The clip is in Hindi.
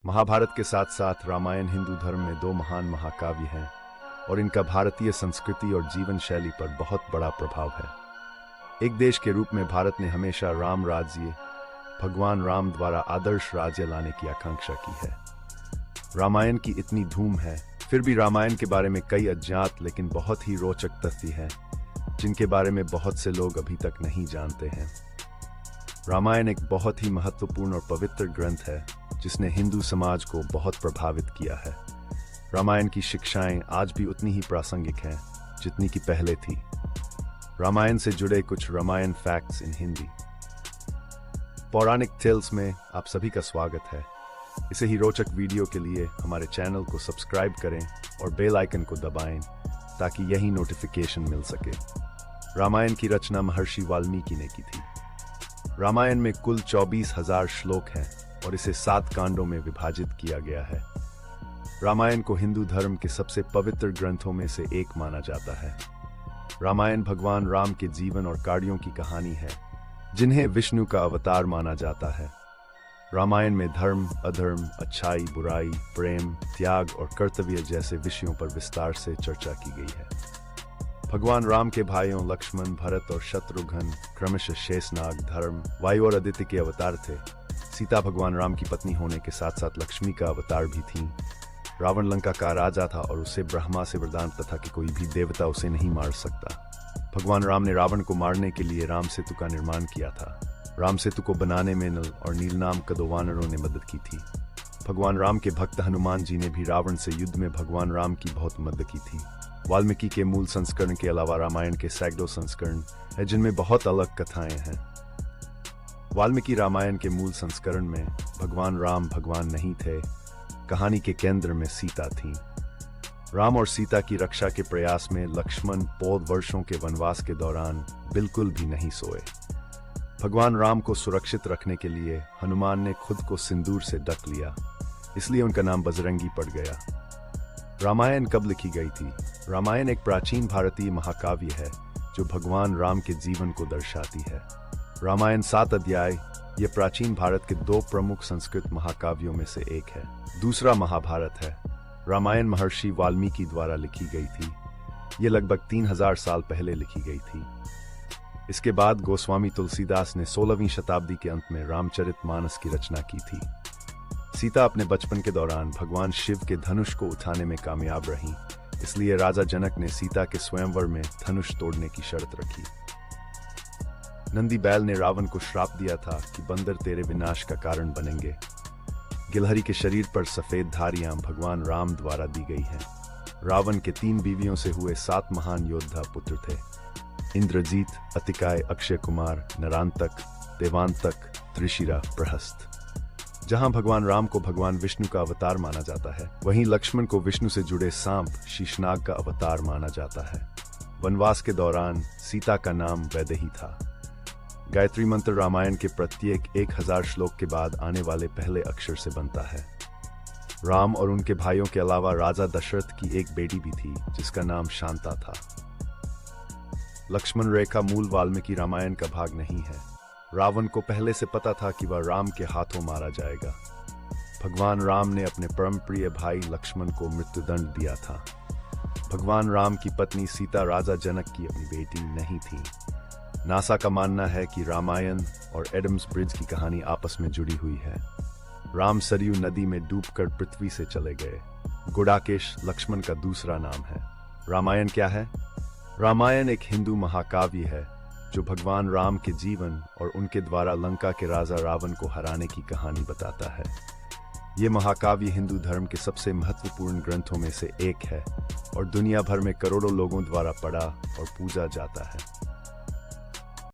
महाभारत के साथ साथ रामायण हिंदू धर्म में दो महान महाकाव्य हैं और इनका भारतीय संस्कृति और जीवन शैली पर बहुत बड़ा प्रभाव है। एक देश के रूप में भारत ने हमेशा राम राज्य, भगवान राम द्वारा आदर्श राज्य लाने की आकांक्षा की है। रामायण की इतनी धूम है, फिर भी रामायण के बारे में कई अज्ञात लेकिन बहुत ही रोचक तथ्य हैं जिनके बारे में बहुत से लोग अभी तक नहीं जानते हैं। रामायण एक बहुत ही महत्वपूर्ण और पवित्र ग्रंथ है जिसने हिंदू समाज को बहुत प्रभावित किया है। रामायण की शिक्षाएं आज भी उतनी ही प्रासंगिक हैं जितनी कि पहले थी। रामायण से जुड़े कुछ रामायण फैक्ट्स इन हिंदी। पौराणिक टेल्स में आप सभी का स्वागत है। इसे ही रोचक वीडियो के लिए हमारे चैनल को सब्सक्राइब करें और बेल आइकन को दबाएं ताकि यही नोटिफिकेशन मिल सके। रामायण की रचना महर्षि वाल्मीकि ने की थी। रामायण में कुल 24,000 श्लोक हैं और इसे 7 कांडों में विभाजित किया गया है। रामायण को हिंदू धर्म के सबसे पवित्र ग्रंथों में से एक माना जाता है। रामायण भगवान राम के जीवन और कार्यों की कहानी है जिन्हें विष्णु का अवतार माना जाता है। रामायण में धर्म, अधर्म, अच्छाई, बुराई, प्रेम, त्याग और कर्तव्य जैसे विषयों पर विस्तार से चर्चा की गई है। भगवान राम के भाइयों लक्ष्मण, भरत और शत्रुघ्न क्रमशः शेषनाग, धर्म, वायु और आदित्य के अवतार थे। सीता भगवान राम की पत्नी होने के साथ साथ लक्ष्मी का अवतार भी थी। रावण लंका का राजा था और उसे ब्रह्मा से वरदान था कि कोई भी देवता उसे नहीं मार सकता। भगवान राम ने रावण को मारने के लिए राम सेतु का निर्माण किया था। राम सेतु को बनाने में नल और नील नाम के 2 वानरों ने मदद की थी। भगवान राम के भक्त हनुमान जी ने भी रावण से युद्ध में भगवान राम की बहुत मदद की थी। वाल्मीकि के मूल संस्करण के अलावा रामायण के सैकड़ों संस्करण हैं जिनमें बहुत अलग कथाएं हैं। वाल्मीकि रामायण के मूल संस्करण में भगवान राम भगवान नहीं थे। कहानी के केंद्र में सीता थी। राम और सीता की रक्षा के प्रयास में लक्ष्मण 14 वर्षों के वनवास के दौरान बिल्कुल भी नहीं सोए। भगवान राम को सुरक्षित रखने के लिए हनुमान ने खुद को सिंदूर से ढक लिया, इसलिए उनका नाम बजरंगी पड़ गया। रामायण कब लिखी गई थी? रामायण एक प्राचीन भारतीय महाकाव्य है जो भगवान राम के जीवन को दर्शाती है। रामायण 7 अध्याय ये प्राचीन भारत के 2 प्रमुख संस्कृत महाकाव्यों में से एक है। दूसरा महाभारत है। रामायण महर्षि वाल्मीकि द्वारा लिखी गई थी। ये लगभग 3000 साल पहले लिखी गई थी। इसके बाद गोस्वामी तुलसीदास ने 16वीं शताब्दी के अंत में रामचरितमानस की रचना की थी। सीता अपने बचपन के दौरान भगवान शिव के धनुष को उठाने में कामयाब रही, इसलिए राजा जनक ने सीता के स्वयंवर में धनुष तोड़ने की शर्त रखी। नंदी बैल ने रावण को श्राप दिया था कि बंदर तेरे विनाश का कारण बनेंगे। गिलहरी के शरीर पर सफेद धारियां भगवान राम द्वारा दी गई हैं। रावण के 3 बीवियों से हुए 7 महान योद्धा पुत्र थे: इंद्रजीत, अतिकाय, अक्षय कुमार, नरांतक, देवांतक, त्रिशिरा, प्रहस्त। जहां भगवान राम को भगवान विष्णु का अवतार माना जाता है, वहीं लक्ष्मण को विष्णु से जुड़े सांप शीशनाग का अवतार माना जाता है। वनवास के दौरान सीता का नाम वैदेही था। गायत्री मंत्र रामायण के प्रत्येक 1000 श्लोक के बाद आने वाले पहले अक्षर से बनता है। राम और उनके भाइयों के अलावा राजा दशरथ की एक बेटी भी थी जिसका नाम शांता था। लक्ष्मण रेखा मूल वाल्मीकि रामायण का भाग नहीं है। रावण को पहले से पता था कि वह राम के हाथों मारा जाएगा। भगवान राम ने अपने परम प्रिय भाई लक्ष्मण को मृत्युदंड दिया था। भगवान राम की पत्नी सीता राजा जनक की अपनी बेटी नहीं थी। नासा का मानना है कि रामायण और एडम्स ब्रिज की कहानी आपस में जुड़ी हुई है। राम सरयू नदी में डूबकर पृथ्वी से चले गए। गुडाकेश लक्ष्मण का दूसरा नाम है। रामायण क्या है? रामायण एक हिंदू महाकाव्य है जो भगवान राम के जीवन और उनके द्वारा लंका के राजा रावण को हराने की कहानी बताता है। ये महाकाव्य हिंदू धर्म के सबसे महत्वपूर्ण ग्रंथों में से एक है और दुनिया भर में करोड़ों लोगों द्वारा पढ़ा और पूजा जाता है।